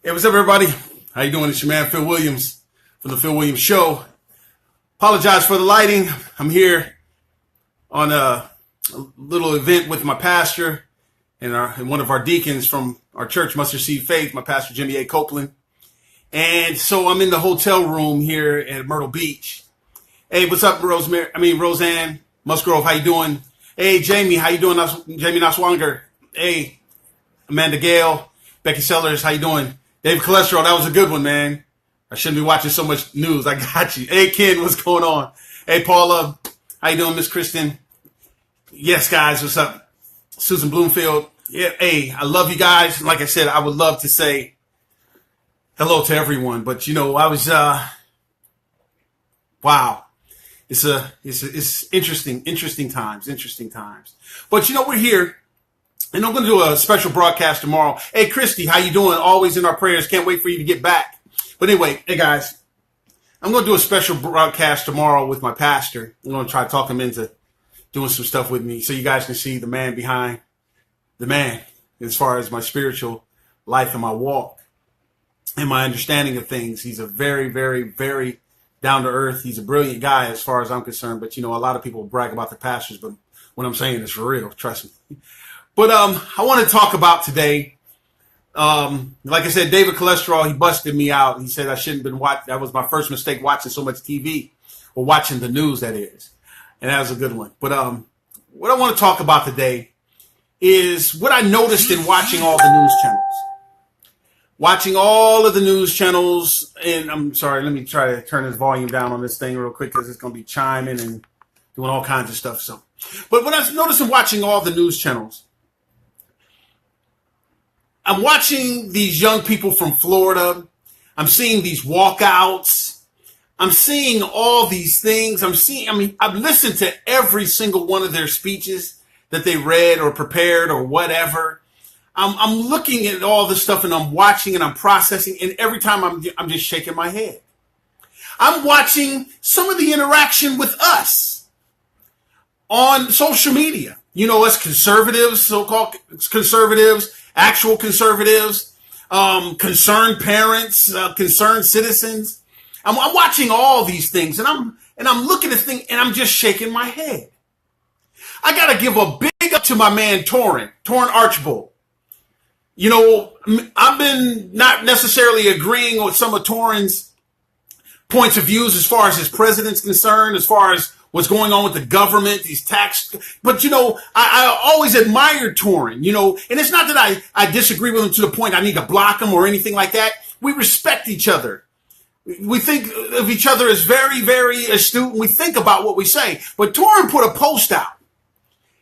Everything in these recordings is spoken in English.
Hey, what's up, everybody? How you doing? It's your man, Phil Williams, from the Phil Williams Show. Apologize for the lighting. I'm here on a little event with my pastor and one of our deacons from our church, Mustard Seed Faith, my pastor, Jimmy A. Copeland. And so I'm in the hotel room here at Myrtle Beach. Hey, what's up, Roseanne Musgrove? How you doing? Hey, Jamie, how you doing? Jamie Naswanger. Hey, Amanda Gale, Becky Sellers, how you doing? David Cholesterol, that was a good one, man. I shouldn't be watching so much news. I got you. Hey, Ken, what's going on? Hey, Paula, how you doing, Miss Kristen? Yes, guys, what's up? Susan Bloomfield. Yeah, hey, I love you guys. Like I said, I would love to say hello to everyone, but I was wow. It's interesting times. But we're here. And I'm going to do a special broadcast tomorrow. Hey, Christy, how you doing? Always in our prayers. Can't wait for you to get back. But anyway, hey, guys, I'm going to do a special broadcast tomorrow with my pastor. I'm going to try to talk him into doing some stuff with me so you guys can see the man behind the man as far as my spiritual life and my walk and my understanding of things. He's a very, very, very down to earth. He's a brilliant guy as far as I'm concerned. But, a lot of people brag about the pastors, but what I'm saying is for real. Trust me. But I want to talk about today. Like I said, David Cholesterol, he busted me out. He said I shouldn't have been watching. That was my first mistake, watching so much TV, or watching the news, that is. And that was a good one. But what I want to talk about today is what I noticed in watching all the news channels. Watching all of the news channels. And I'm sorry, let me try to turn this volume down on this thing real quick because it's going to be chiming and doing all kinds of stuff. But what I noticed in watching all the news channels, I'm watching these young people from Florida. I'm seeing these walkouts. I'm seeing all these things. I've listened to every single one of their speeches that they read or prepared or whatever. I'm looking at all this stuff and I'm watching and I'm processing. And every time I'm just shaking my head. I'm watching some of the interaction with us on social media. Us conservatives, so-called conservatives, actual conservatives, concerned parents, concerned citizens. I'm watching all these things and I'm looking at things and I'm just shaking my head. I got to give a big up to my man, Torrin Archbold. I've been not necessarily agreeing with some of Torrin's points of views as far as his president's concerned, as far as what's going on with the government, these tax. But, I always admired Torrin, and it's not that I disagree with him to the point I need to block him or anything like that. We respect each other. We think of each other as very, very astute, and we think about what we say. But Torrin put a post out.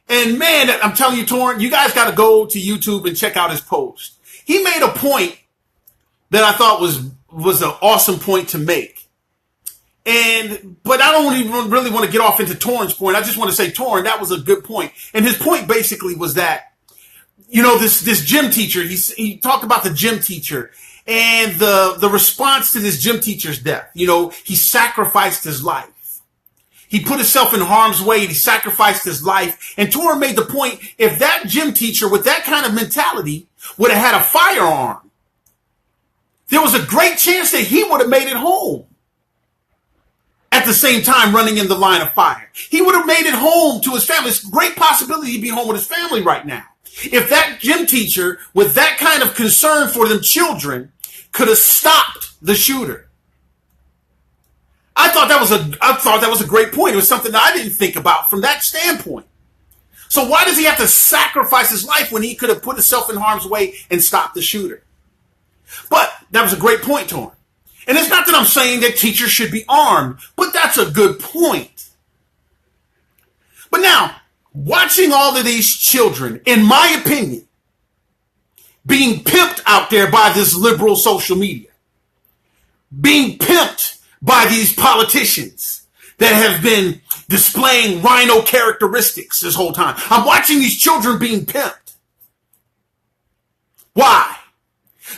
And man, I'm telling you, Torrin, you guys got to go to YouTube and check out his post. He made a point that I thought was an awesome point to make. But I don't even really want to get off into Torrin's point. I just want to say, Torrin, that was a good point. And his point basically was that, this gym teacher, he talked about the gym teacher and the response to this gym teacher's death. He sacrificed his life. He put himself in harm's way. He sacrificed his life. And Torrin made the point, if that gym teacher with that kind of mentality would have had a firearm, there was a great chance that he would have made it home. At the same time, running in the line of fire. He would have made it home to his family. It's a great possibility he'd be home with his family right now. If that gym teacher with that kind of concern for them children could have stopped the shooter. I thought that was a great point. It was something that I didn't think about from that standpoint. So why does he have to sacrifice his life when he could have put himself in harm's way and stopped the shooter? But that was a great point, Torrin. And it's not that I'm saying that teachers should be armed, but that's a good point. But now, watching all of these children, in my opinion, being pimped out there by this liberal social media, being pimped by these politicians that have been displaying rhino characteristics this whole time. I'm watching these children being pimped. Why?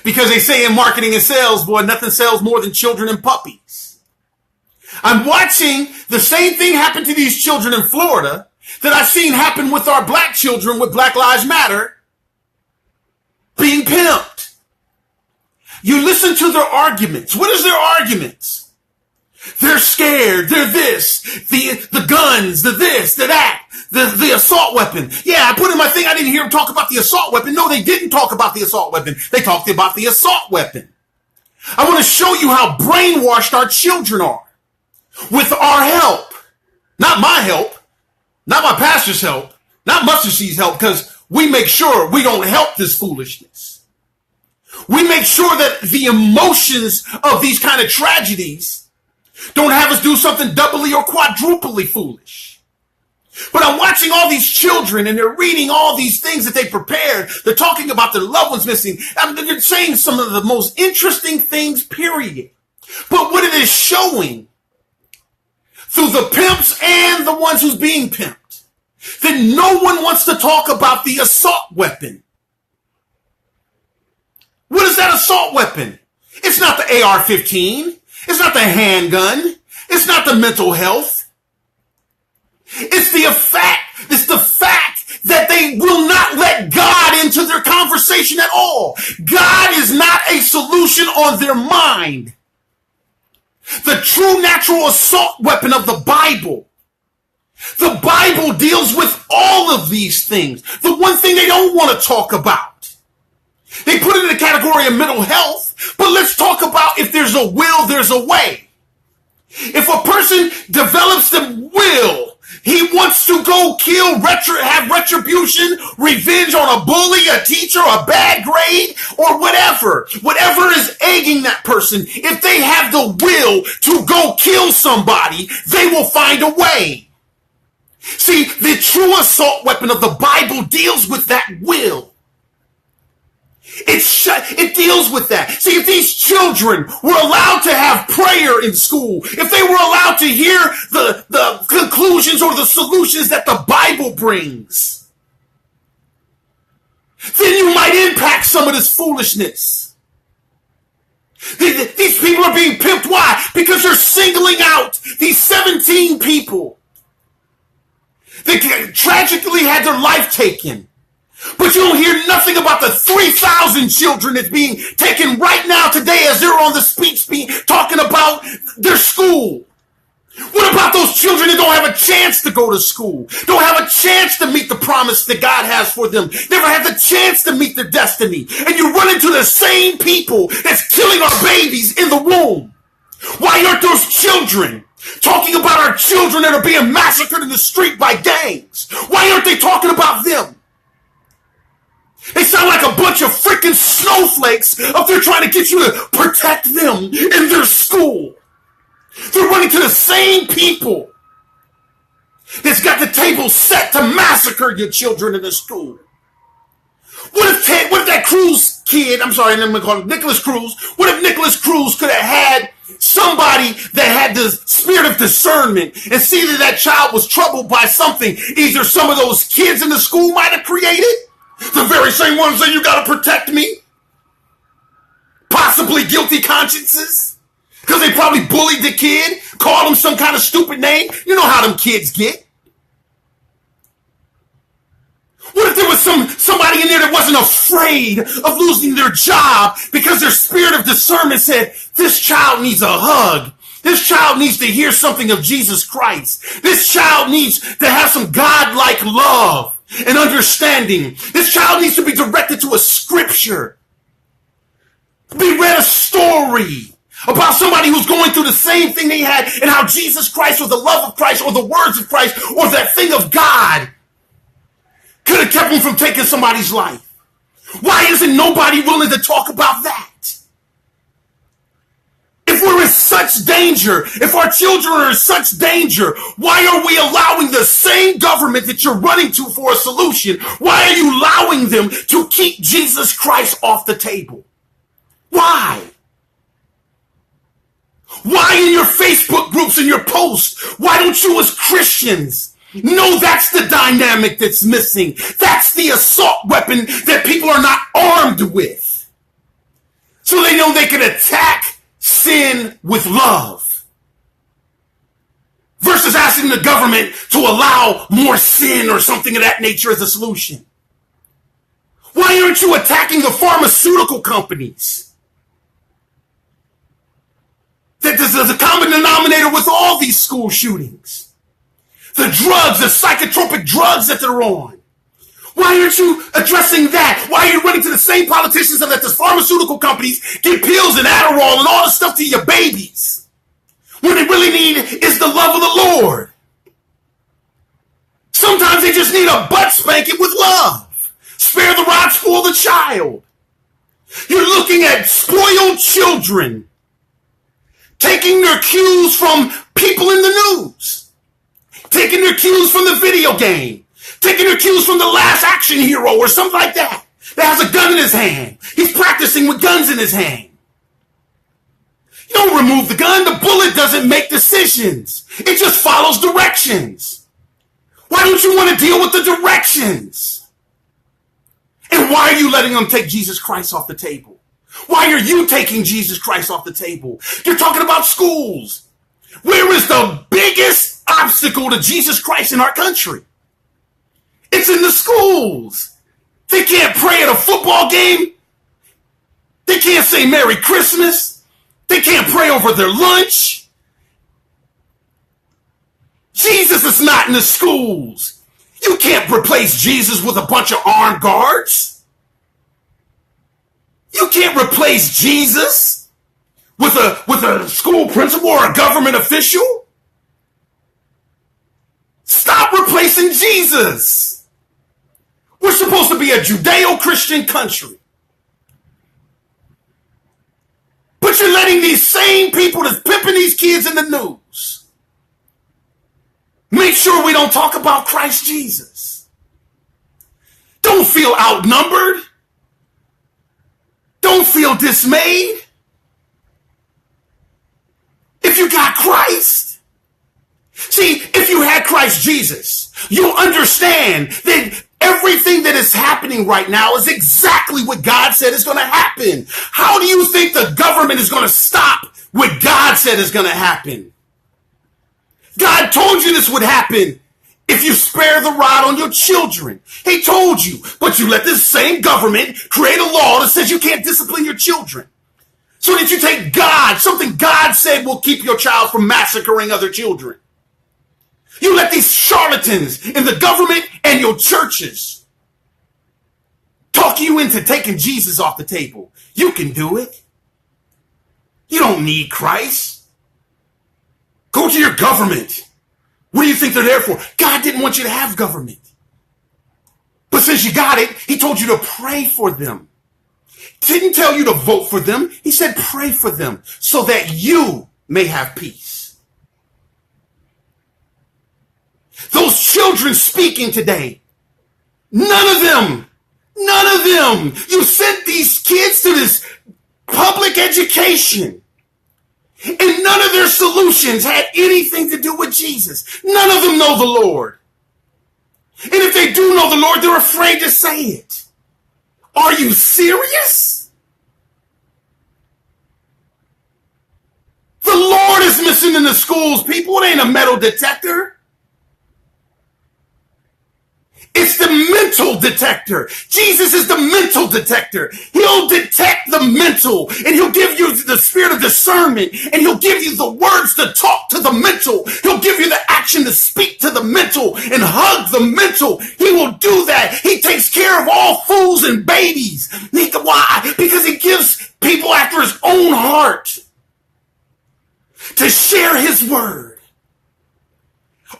Because they say in marketing and sales, boy, nothing sells more than children and puppies. I'm watching the same thing happen to these children in Florida that I've seen happen with our black children with Black Lives Matter being pimped. You listen to their arguments. What is their arguments? They're scared. They're this. The guns, the this, the that, the assault weapon. Yeah, I put in my thing. I didn't hear them talk about the assault weapon. No, they didn't talk about the assault weapon. They talked about the assault weapon. I want to show you how brainwashed our children are with our help. Not my help. Not my pastor's help. Not Mustard Seed's help, because we make sure we don't help this foolishness. We make sure that the emotions of these kind of tragedies don't have us do something doubly or quadruply foolish. But I'm watching all these children and they're reading all these things that they prepared. They're talking about their loved ones missing. They're saying some of the most interesting things, period. But what it is showing through the pimps and the ones who's being pimped, that no one wants to talk about the assault weapon. What is that assault weapon? It's not the AR-15. It's not the handgun. It's not the mental health. It's the fact that they will not let God into their conversation at all. God is not a solution on their mind. The true natural assault weapon of the Bible. The Bible deals with all of these things. The one thing they don't want to talk about. They put it in the category of mental health, but let's talk about if there's a will, there's a way. If a person develops the will, he wants to go kill, have retribution, revenge on a bully, a teacher, a bad grade, or whatever is egging that person. If they have the will to go kill somebody, they will find a way. See, the true assault weapon of the Bible deals with that will. It deals with that. See, if these children were allowed to have prayer in school, if they were allowed to hear the conclusions or the solutions that the Bible brings, then you might impact some of this foolishness. These people are being pimped. Why? Because they're singling out these 17 people that tragically had their life taken. But you don't hear nothing about the 3,000 children that's being taken right now today as they're on the speech talking about their school. What about those children that don't have a chance to go to school? Don't have a chance to meet the promise that God has for them. Never had the chance to meet their destiny. And you run into the same people that's killing our babies in the womb. Why aren't those children talking about our children that are being massacred in the street by gangs? Why aren't they talking about them? They sound like a bunch of freaking snowflakes up there trying to get you to protect them in their school. They're running to the same people that's got the table set to massacre your children in the school. What if that Cruz kid, I'm sorry, I'm going to call him Nicholas Cruz, what if Nicholas Cruz could have had somebody that had the spirit of discernment and see that child was troubled by something either some of those kids in the school might have created? The very same ones that you got to protect me? Possibly guilty consciences? Because they probably bullied the kid, called him some kind of stupid name. You know how them kids get. What if there was somebody in there that wasn't afraid of losing their job because their spirit of discernment said, this child needs a hug. This child needs to hear something of Jesus Christ. This child needs to have some God-like love and understanding. This child needs to be directed to a scripture. Be read a story about somebody who's going through the same thing they had and how Jesus Christ or the love of Christ or the words of Christ or that thing of God could have kept him from taking somebody's life. Why isn't nobody willing to talk about that? If we're in such danger, if our children are in such danger, why are we allowing the same government that you're running to for a solution? Why are you allowing them to keep Jesus Christ off the table? Why? Why in your Facebook groups and your posts? Why don't you as Christians know that's the dynamic that's missing? That's the assault weapon that people are not armed with. So they know they can attack sin with love versus asking the government to allow more sin or something of that nature as a solution. Why aren't you attacking the pharmaceutical companies? that there's a common denominator with all these school shootings. The drugs, the psychotropic drugs that they're on. Why aren't you addressing that? Why are you running to the same politicians that let the pharmaceutical companies get pills and Adderall and all this stuff to your babies? What they really need is the love of the Lord. Sometimes they just need a butt spanking with love. Spare the rod, spoil the child. You're looking at spoiled children taking their cues from people in the news, taking their cues from the video game, taking their cues from the Last Action Hero or something like that has a gun in his hand. He's practicing with guns in his hand. You don't remove the gun. The bullet doesn't make decisions. It just follows directions. Why don't you want to deal with the directions? And why are you letting them take Jesus Christ off the table? Why are you taking Jesus Christ off the table? You're talking about schools. Where is the biggest obstacle to Jesus Christ in our country? It's in the schools. They can't pray at a football game. They can't say Merry Christmas. They can't pray over their lunch. Jesus is not in the schools. You can't replace Jesus with a bunch of armed guards. You can't replace Jesus with a school principal or a government official. Stop replacing Jesus. We're supposed to be a Judeo-Christian country. But you're letting these same people that's pimping these kids in the news make sure we don't talk about Christ Jesus. Don't feel outnumbered. Don't feel dismayed. If you got Christ. See, if you had Christ Jesus, you'll understand that everything that is happening right now is exactly what God said is going to happen. How do you think the government is going to stop what God said is going to happen? God told you this would happen if you spare the rod on your children. He told you, but you let this same government create a law that says you can't discipline your children. So that you take God, something God said will keep your child from massacring other children. You let these charlatans in the government and your churches talk you into taking Jesus off the table. You can do it. You don't need Christ. Go to your government. What do you think they're there for? God didn't want you to have government. But since you got it, he told you to pray for them. Didn't tell you to vote for them. He said pray for them so that you may have peace. Those children speaking today, none of them, you sent these kids to this public education. And none of their solutions had anything to do with Jesus. None of them know the Lord. And if they do know the Lord, they're afraid to say it. Are you serious? The Lord is missing in the schools, people. It ain't a metal detector. It's the mental detector. Jesus is the mental detector. He'll detect the mental, and he'll give you the spirit of discernment, and he'll give you the words to talk to the mental. He'll give you the action to speak to the mental and hug the mental. He will do that. He takes care of all fools and babies. Why? Because he gives people after his own heart to share his word.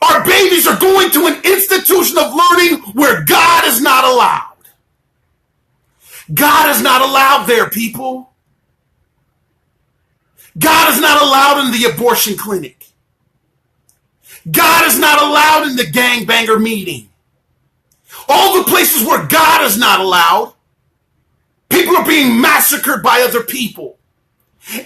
Our babies are going to an institution of learning where God is not allowed. God is not allowed there, people. God is not allowed in the abortion clinic. God is not allowed in the gangbanger meeting. All the places where God is not allowed, people are being massacred by other people.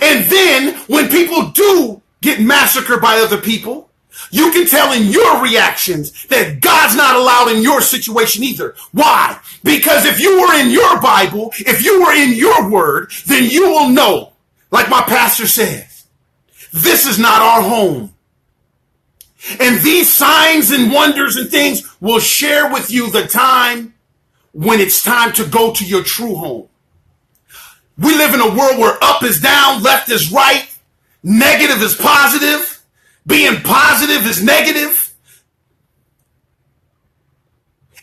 And then when people do get massacred by other people, you can tell in your reactions that God's not allowed in your situation either. Why? Because if you were in your Bible, if you were in your word, then you will know, like my pastor says, this is not our home. And these signs and wonders and things will share with you the time when it's time to go to your true home. We live in a world where up is down, left is right. Negative is positive. Being positive is negative.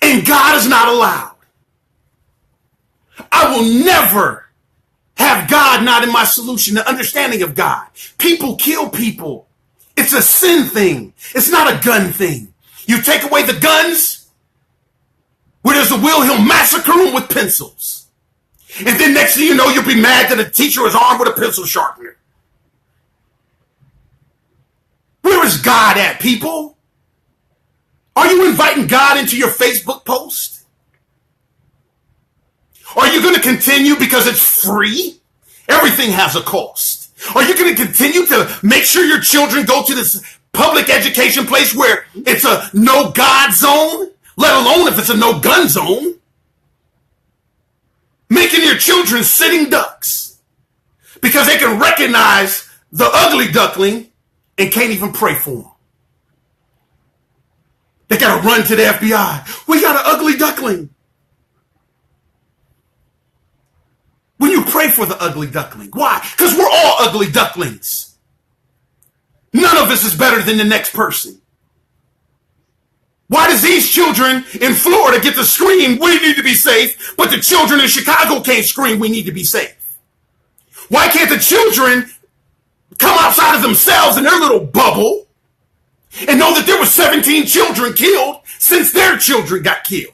And God is not allowed. I will never have God not in my solution, the understanding of God. People kill people. It's a sin thing. It's not a gun thing. You take away the guns, where there's a will, he'll massacre them with pencils. And then next thing you know, you'll be mad that a teacher is armed with a pencil sharpener. Where is God at, people? Are you inviting God into your Facebook post? Are you going to continue because it's free? Everything has a cost. Are you going to continue to make sure your children go to this public education place where it's a no God zone, let alone if it's a no gun zone? Making your children sitting ducks because they can recognize the ugly duckling and can't even pray for them. They got to run to the FBI. We got an ugly duckling. When you pray for the ugly duckling, why? Because we're all ugly ducklings. None of us is better than the next person. Why does these children in Florida get to scream, we need to be safe, but the children in Chicago can't scream, we need to be safe? Why can't the children come outside of themselves in their little bubble and know that there were 17 children killed since their children got killed?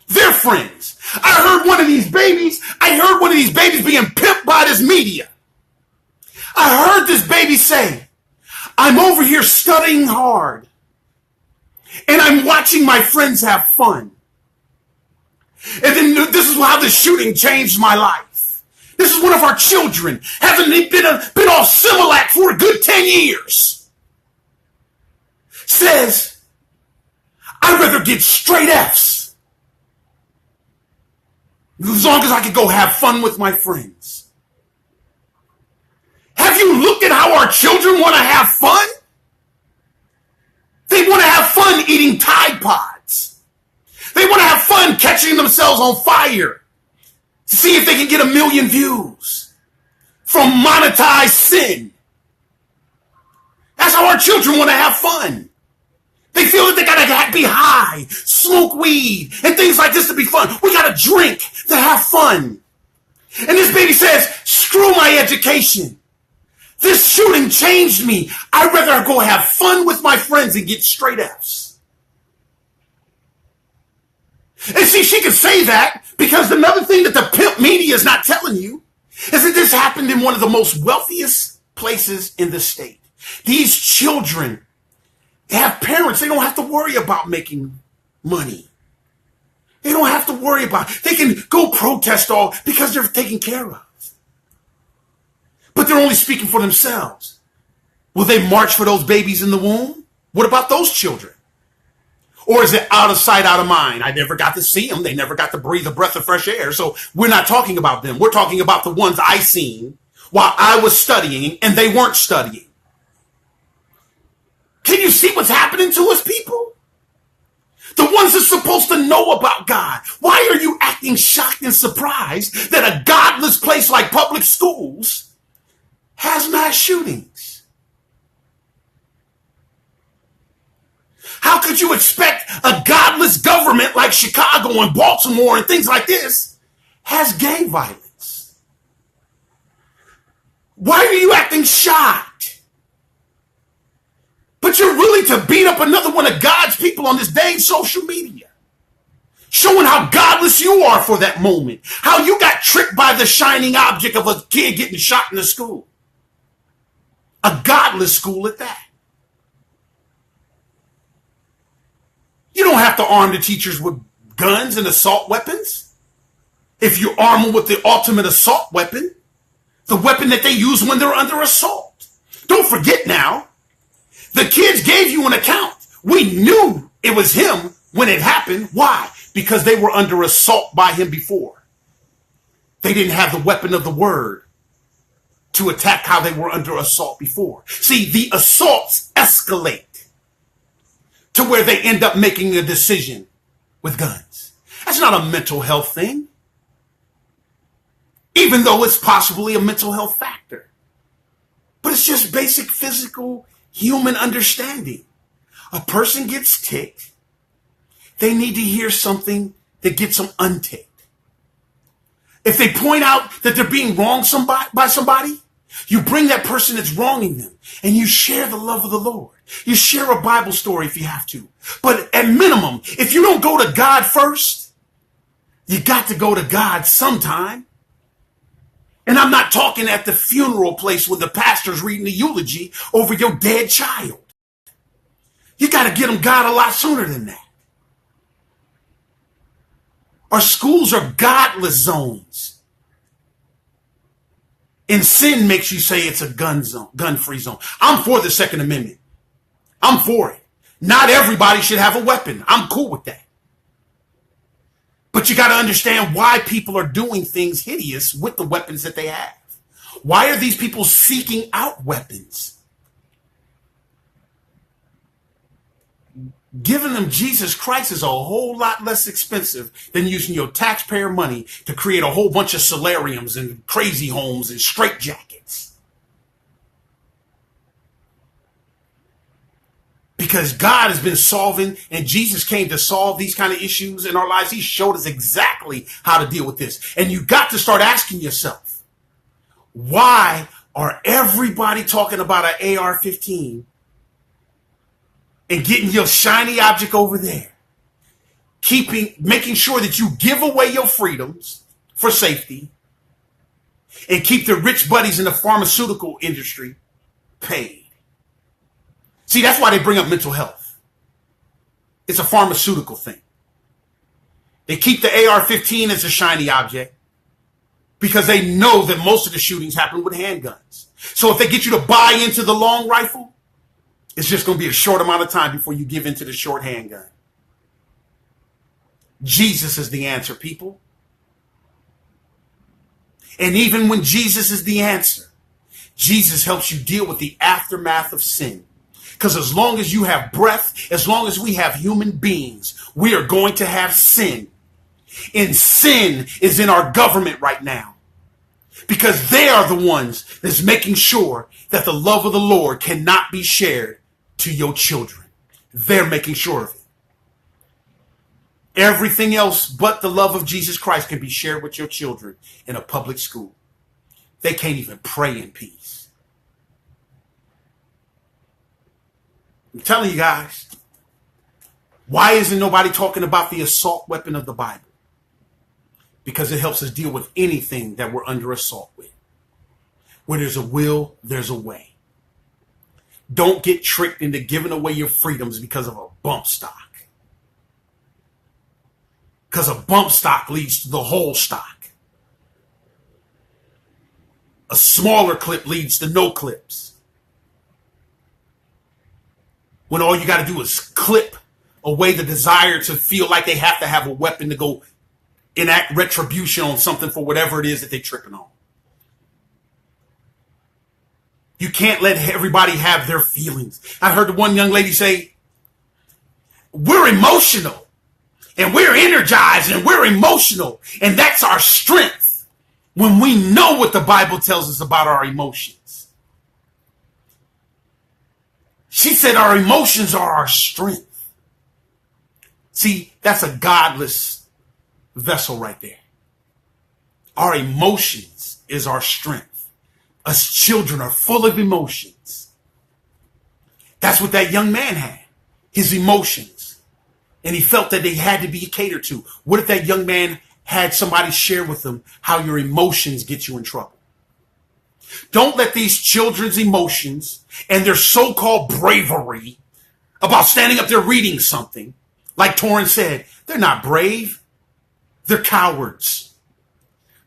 Their friends. I heard one of these babies being pimped by this media. I heard this baby say, I'm over here studying hard and I'm watching my friends have fun. And then this is how the shooting changed my life. This is one of our children. Hasn't been off Similac for a good 10 years. Says, I'd rather get straight F's as long as I could go have fun with my friends. Have you looked at how our children want to have fun? They want to have fun eating Tide Pods. They want to have fun catching themselves on fire to see if they can get 1 million views from monetized sin. That's how our children want to have fun. They feel that they gotta be high, smoke weed, and things like this to be fun. We gotta drink to have fun. And this baby says, screw my education. This shooting changed me. I'd rather go have fun with my friends and get straight F's. And see, she could say that because another thing that the pimp media is not telling you is that this happened in one of the most wealthiest places in the state. These children, they have parents. They don't have to worry about making money. They don't have to worry about it. They can go protest all because they're taken care of. But they're only speaking for themselves. Will they march for those babies in the womb? What about those children? Or is it out of sight, out of mind? I never got to see them. They never got to breathe a breath of fresh air. So we're not talking about them. We're talking about the ones I seen while I was studying and they weren't studying. Can you see what's happening to us, people? The ones that's supposed to know about God. Why are you acting shocked and surprised that a godless place like public schools has mass shootings? How could you expect a godless government like Chicago and Baltimore and things like this has gang violence? Why are you acting shocked? But you're willing to beat up another one of God's people on this dang social media. Showing how godless you are for that moment. How you got tricked by the shining object of a kid getting shot in the school. A godless school at that. You don't have to arm the teachers with guns and assault weapons. If you arm them with the ultimate assault weapon, the weapon that they use when they're under assault. Don't forget now, the kids gave you an account. We knew it was him when it happened. Why? Because they were under assault by him before. They didn't have the weapon of the word to attack how they were under assault before. See, the assaults escalate to where they end up making a decision with guns. That's not a mental health thing, even though it's possibly a mental health factor. But it's just basic physical human understanding. A person gets ticked. They need to hear something that gets them unticked. If they point out that they're being wronged by somebody, you bring that person that's wronging them and you share the love of the Lord. You share a Bible story if you have to. But at minimum, if you don't go to God first, you got to go to God sometime. And I'm not talking at the funeral place where the pastor's reading the eulogy over your dead child. You got to get them God a lot sooner than that. Our schools are godless zones. And sin makes you say it's a gun-free zone. I'm for the Second Amendment. I'm for it. Not everybody should have a weapon. I'm cool with that. But you got to understand why people are doing things hideous with the weapons that they have. Why are these people seeking out weapons? Giving them Jesus Christ is a whole lot less expensive than using your taxpayer money to create a whole bunch of solariums and crazy homes and straitjackets. Because God has been solving, and Jesus came to solve these kind of issues in our lives. He showed us exactly how to deal with this. And you got to start asking yourself, why are everybody talking about an AR-15 and getting your shiny object over there? Making sure that you give away your freedoms for safety and keep the rich buddies in the pharmaceutical industry paid. See, that's why they bring up mental health. It's a pharmaceutical thing. They keep the AR-15 as a shiny object because they know that most of the shootings happen with handguns. So if they get you to buy into the long rifle, it's just going to be a short amount of time before you give into the short handgun. Jesus is the answer, people. And even when Jesus is the answer, Jesus helps you deal with the aftermath of sin. Because as long as you have breath, as long as we have human beings, we are going to have sin. And sin is in our government right now. Because they are the ones that's making sure that the love of the Lord cannot be shared to your children. They're making sure of it. Everything else but the love of Jesus Christ can be shared with your children in a public school. They can't even pray in peace. I'm telling you guys, why isn't nobody talking about the assault weapon of the Bible? Because it helps us deal with anything that we're under assault with. Where there's a will, there's a way. Don't get tricked into giving away your freedoms because of a bump stock. Because a bump stock leads to the whole stock. A smaller clip leads to no clips. When all you got to do is clip away the desire to feel like they have to have a weapon to go enact retribution on something for whatever it is that they're tripping on. You can't let everybody have their feelings. I heard the one young lady say, we're emotional and we're energized and we're emotional. And that's our strength when we know what the Bible tells us about our emotions. She said our emotions are our strength. See, that's a godless vessel right there. Our emotions is our strength. Us children are full of emotions. That's what that young man had, his emotions. And he felt that they had to be catered to. What if that young man had somebody share with him how your emotions get you in trouble? Don't let these children's emotions and their so-called bravery about standing up there reading something, like Torrance said, they're not brave. They're cowards.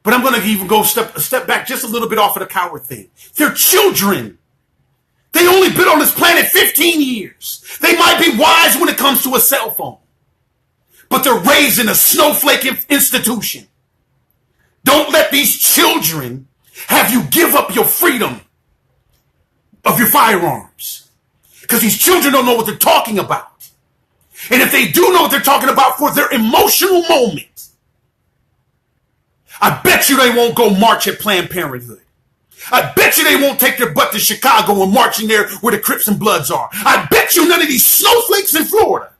But I'm going to even go a step back just a little bit off of the coward thing. They're children. They only been on this planet 15 years. They might be wise when it comes to a cell phone, but they're raised in a snowflake institution. Don't let these children have you give up your freedom of your firearms. Because these children don't know what they're talking about. And if they do know what they're talking about for their emotional moment, I bet you they won't go march at Planned Parenthood. I bet you they won't take their butt to Chicago and march in there where the Crips and Bloods are. I bet you none of these snowflakes in Florida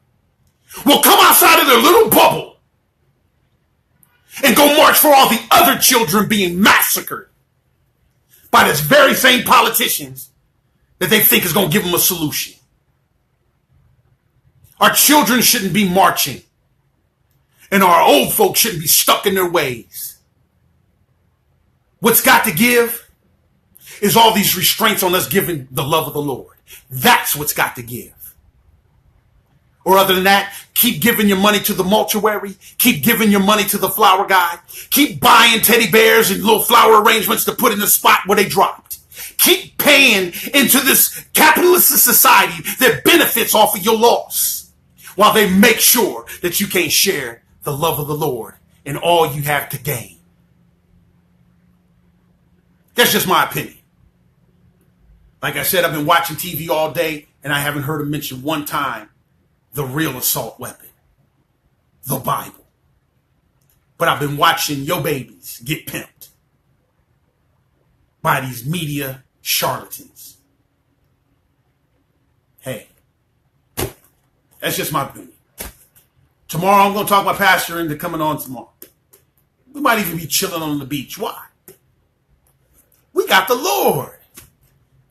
will come outside of their little bubble and go march for all the other children being massacred by this very same politicians that they think is going to give them a solution. Our children shouldn't be marching, and our old folks shouldn't be stuck in their ways. What's got to give is all these restraints on us giving the love of the Lord. That's what's got to give. Or other than that, keep giving your money to the mortuary. Keep giving your money to the flower guy. Keep buying teddy bears and little flower arrangements to put in the spot where they dropped. Keep paying into this capitalist society that benefits off of your loss while they make sure that you can't share the love of the Lord and all you have to gain. That's just my opinion. Like I said, I've been watching TV all day and I haven't heard him mention one time the real assault weapon, the Bible. But I've been watching your babies get pimped by these media charlatans. Hey, that's just my opinion. Tomorrow I'm going to talk my pastor into coming on tomorrow. We might even be chilling on the beach. Why? We got the Lord.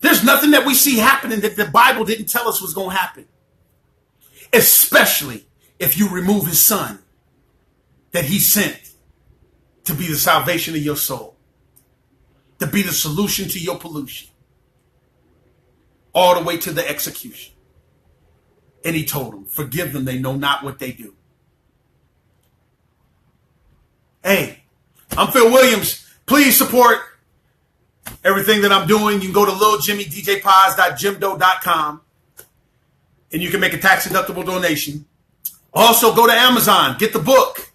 There's nothing that we see happening that the Bible didn't tell us was going to happen. Especially if you remove his son that he sent to be the salvation of your soul, to be the solution to your pollution, all the way to the execution. And he told them, forgive them, they know not what they do. Hey, I'm Phil Williams. Please support everything that I'm doing. You can go to liljimmydjpods.jimdo.com and you can make a tax-deductible donation. Also, go to Amazon. Get the book.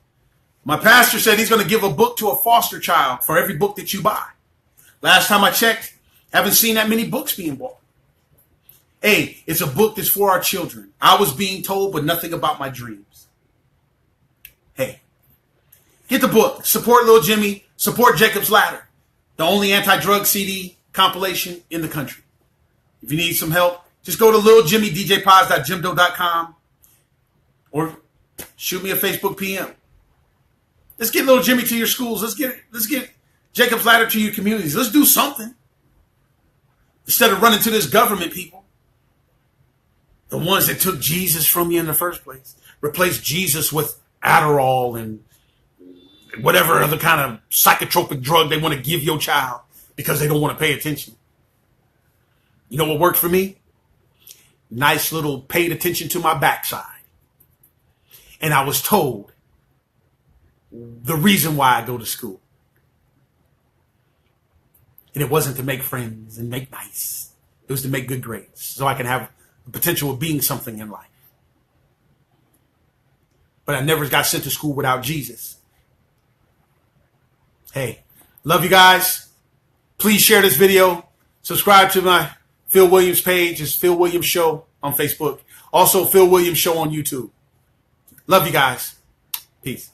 My pastor said he's going to give a book to a foster child for every book that you buy. Last time I checked, haven't seen that many books being bought. Hey, it's a book that's for our children. I was being told, but nothing about my dreams. Hey, get the book. Support Lil Jimmy. Support Jacob's Ladder, the only anti-drug CD compilation in the country. If you need some help, just go to liljimmydjpods.jimdo.com or shoot me a Facebook PM. Let's get Lil Jimmy to your schools. Let's get Jacob's Ladder to your communities. Let's do something. Instead of running to this government, people. The ones that took Jesus from you in the first place. Replaced Jesus with Adderall and whatever other kind of psychotropic drug they want to give your child because they don't want to pay attention. You know what worked for me? Nice little paid attention to my backside. And I was told the reason why I go to school. And it wasn't to make friends and make nice. It was to make good grades so I can have the potential of being something in life. But I never got sent to school without Jesus. Hey, love you guys. Please share this video. Subscribe to my Phil Williams page. It's Phil Williams Show on Facebook. Also, Phil Williams Show on YouTube. Love you guys. Peace.